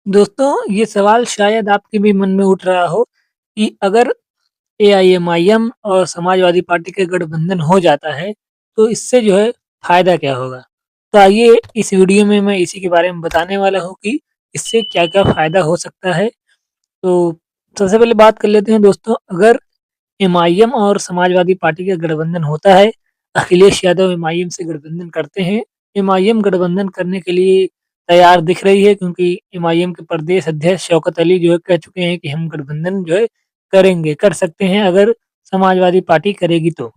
दोस्तों, ये सवाल शायद आपके भी मन में उठ रहा हो कि अगर एआईएमआईएम और समाजवादी पार्टी का गठबंधन हो जाता है, तो इससे जो है फ़ायदा क्या होगा? तो आइए इस वीडियो में मैं इसी के बारे में बताने वाला हूँ कि इससे क्या-क्या फ़ायदा हो सकता है। तो सबसे पहले बात कर लेते हैं दोस्तों, अगर एमआईएम और समाजवादी पार्टी का गठबंधन होता है, अखिलेश यादव एमआईएम से गठबंधन करते हैं। एमआईएम गठबंधन करने के लिए तैयार दिख रही है क्योंकि एमआईएम के प्रदेश अध्यक्ष शौकत अली जो है कह चुके हैं कि हम गठबंधन जो है करेंगे, कर सकते हैं अगर समाजवादी पार्टी करेगी तो।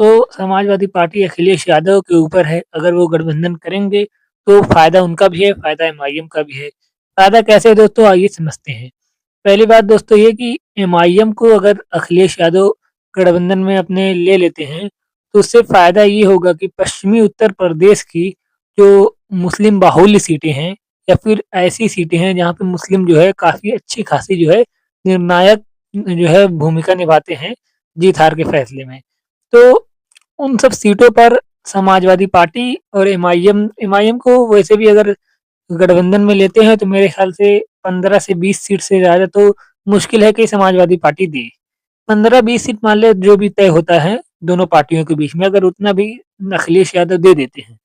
तो समाजवादी पार्टी अखिलेश यादव के ऊपर है, अगर वो गठबंधन करेंगे तो फ़ायदा उनका भी है, फ़ायदा एमआईएम का भी है। फ़ायदा कैसे है दोस्तों आइए समझते हैं। पहली बात दोस्तों ये कि एमआईएम को अगर अखिलेश यादव गठबंधन में अपने ले लेते हैं, तो उससे फ़ायदा ये होगा कि पश्चिमी उत्तर प्रदेश की जो मुस्लिम बाहुल्य सीटें हैं या फिर ऐसी सीटें हैं जहाँ पे मुस्लिम जो है काफ़ी अच्छी-खासी जो है निर्णायक जो है भूमिका निभाते हैं जीत-हार के फैसले में। तो उन सब सीटों पर समाजवादी पार्टी और एमआईएम एमआईएम को वैसे भी अगर गठबंधन में लेते हैं तो मेरे ख़्याल से 15 से 20 सीट से ज़्यादा तो मुश्किल है कि समाजवादी पार्टी दे। 15-20 सीट मान लें जो भी तय होता है दोनों पार्टियों के बीच में अगर उतना भी अखिलेश यादव दे देते हैं,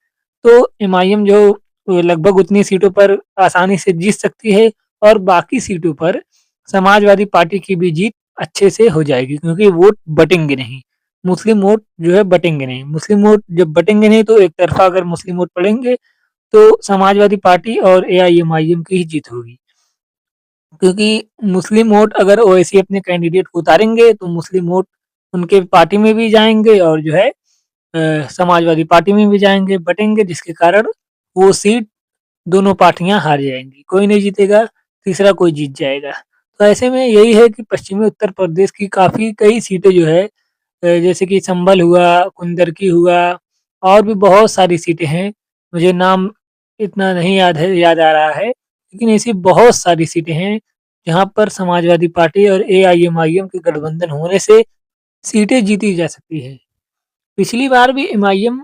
तो एमआईएम जो लगभग उतनी सीटों पर आसानी से जीत सकती है और बाकी सीटों पर समाजवादी पार्टी की भी जीत अच्छे से हो जाएगी क्योंकि वोट बटेंगे नहीं। मुस्लिम वोट जो है बटेंगे नहीं। मुस्लिम वोट जब बटेंगे नहीं तो एक तरफ़ा अगर मुस्लिम वोट पड़ेंगे तो समाजवादी पार्टी और एआईएमआईएम की ही जीत होगी। क्योंकि मुस्लिम वोट अगर ओवैसी अपने कैंडिडेट को उतारेंगे तो मुस्लिम वोट उनके पार्टी में भी जाएँगे और जो है समाजवादी पार्टी में भी जाएँगे, बटेंगे जिसके कारण वो सीट दोनों पार्टियाँ हार जाएँगी। कोई नहीं जीतेगा, तीसरा कोई जीत जाएगा। तो ऐसे में यही है कि पश्चिमी उत्तर प्रदेश की काफ़ी कई सीटें जो है जैसे कि संभल हुआ, कुंदरकी हुआ और भी बहुत सारी सीटें हैं। मुझे नाम इतना नहीं याद आ रहा है, लेकिन ऐसी बहुत सारी सीटें हैं, जहाँ पर समाजवादी पार्टी और एआईएमआईएम के गठबंधन होने से सीटें जीती जा सकती हैं। पिछली बार भी एमआईएम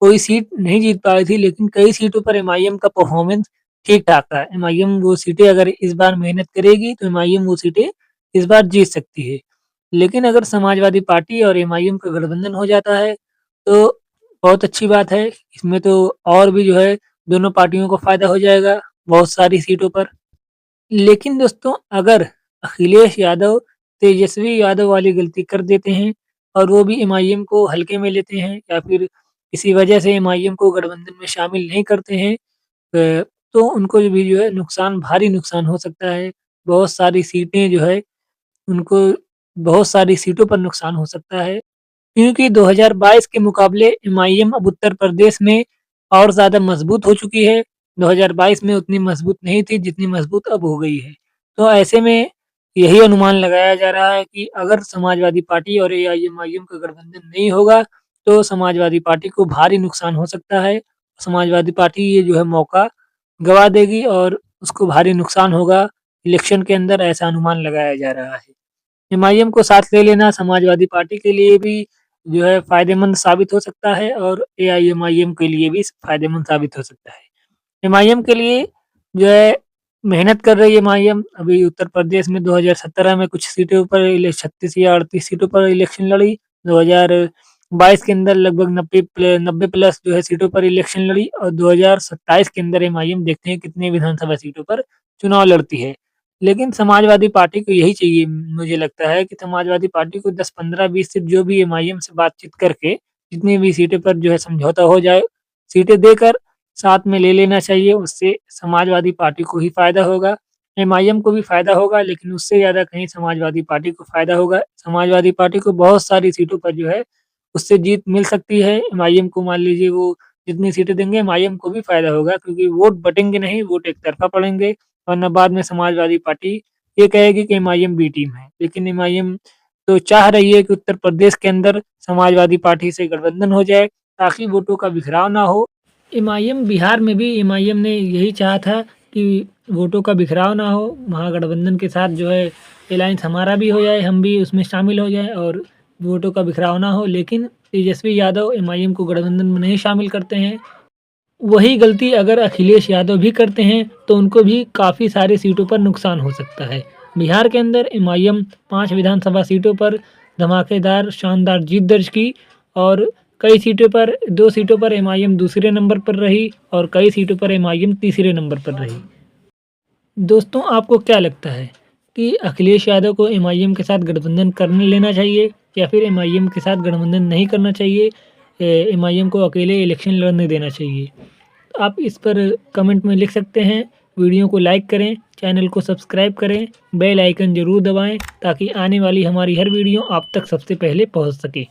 कोई सीट नहीं जीत पाई थी, लेकिन कई सीटों पर एमआईएम का परफ़ॉर्मेंस ठीक-ठाक था। एमआईएम वो सीटें अगर इस बार मेहनत करेगी, तो एमआईएम वो सीटें इस बार जीत सकती है। लेकिन अगर समाजवादी पार्टी और एमआईएम का गठबंधन हो जाता है, तो बहुत अच्छी बात है। इसमें तो और भी जो है दोनों पार्टियों को फ़ायदा हो जाएगा, बहुत सारी सीटों पर। लेकिन दोस्तों अगर अखिलेश यादव तेजस्वी यादव वाली गलती कर देते हैं और वो भी एमआईएम को हल्के में लेते हैं या फिर किसी वजह से एमआईएम को गठबंधन में शामिल नहीं करते हैं तो उनको भी जो है नुकसान भारी नुकसान हो सकता है। बहुत सारी सीटें जो है उनको बहुत सारी सीटों पर नुकसान हो सकता है। क्योंकि 2022 के मुकाबले एमआईएम अब उत्तर प्रदेश में और ज़्यादा मजबूत हो चुकी है। 2022 में उतनी मजबूत नहीं थी जितनी मजबूत अब हो गई है। तो ऐसे में यही अनुमान लगाया जा रहा है कि अगर समाजवादी पार्टी और एआईएमआईएम का गठबंधन नहीं होगा, तो समाजवादी पार्टी को भारी नुकसान हो सकता है। समाजवादी पार्टी ये जो है मौका गँवा देगी और उसको भारी नुकसान होगा इलेक्शन के अंदर ऐसा अनुमान लगाया जा रहा है। एमआईएम को साथ ले लेना समाजवादी पार्टी के लिए भी जो है फ़ायदेमंद साबित हो सकता है और एआईएमआईएम के लिए भी फ़ायदेमंद साबित हो सकता है। एमआईएम के लिए जो है मेहनत कर रही है एमआईएम अभी उत्तर प्रदेश में 2017 में कुछ सीटों पर 36 या 38 सीटों पर इलेक्शन लड़ी। 2022 के अंदर लगभग 90 प्लस जो है सीटों पर इलेक्शन लड़ी और 2027 के अंदर एमआईएम देखते हैं कितनी विधानसभा सीटों पर चुनाव लड़ती है। लेकिन समाजवादी पार्टी को यही चाहिए मुझे लगता है कि समाजवादी पार्टी को 10, 15, 20 सीट जो भी एमआईएम से बातचीत करके जितनी भी सीटें पर जो है समझौता हो जाए, सीटें देकर साथ में ले लेना चाहिए, उससे समाजवादी पार्टी को ही फ़ायदा होगा। एमआईएम को भी फ़ायदा होगा लेकिन उससे ज़्यादा कहीं समाजवादी पार्टी को फ़ायदा होगा। समाजवादी पार्टी को बहुत सारी सीटों पर जो है उससे जीत मिल सकती है। एमआईएम को मान लीजिए वो जितनी सीटें देंगे एमआईएम को भी फ़ायदा होगा क्योंकि वोट बटेंगे नहीं, वोट एक तरफ़ा पड़ेंगे वरना बाद में समाजवादी पार्टी ये कहेगी कि एमआईएम बी टीम है। लेकिन एमआईएम तो चाह रही है कि उत्तर प्रदेश के अंदर समाजवादी पार्टी से गठबंधन हो जाए ताकि वोटों का बिखराव ना हो। एमआईएम बिहार में भी एमआईएम ने यही चाहा था कि वोटों का बिखराव ना हो, महागठबंधन के साथ जो है अलायंस हमारा भी हो जाए, हम भी उसमें शामिल हो जाएँ और वोटों का बिखराव ना हो। लेकिन तेजस्वी यादव एमआईएम को गठबंधन में नहीं शामिल करते हैं। वही गलती अगर अखिलेश यादव भी करते हैं तो उनको भी काफ़ी सारी सीटों पर नुकसान हो सकता है। बिहार के अंदर एमआईएम 5 विधानसभा सीटों पर धमाकेदार शानदार जीत दर्ज की और कई सीटों पर 2 सीटों पर एमआईएम दूसरे नंबर पर रही और कई सीटों पर एमआईएम तीसरे नंबर पर रही। दोस्तों, आपको क्या लगता है कि अखिलेश यादव को एमआईएम के साथ गठबंधन करने लेना चाहिए या फिर एमआईएम के साथ गठबंधन नहीं करना चाहिए? एमआईएम को अकेले इलेक्शन लड़ने देना चाहिए? आप इस पर कमेंट में लिख सकते हैं। वीडियो को लाइक करें, चैनल को सब्सक्राइब करें, बेल आइकन ज़रूर दबाएं ताकि आने वाली हमारी हर वीडियो आप तक सबसे पहले पहुंच सके।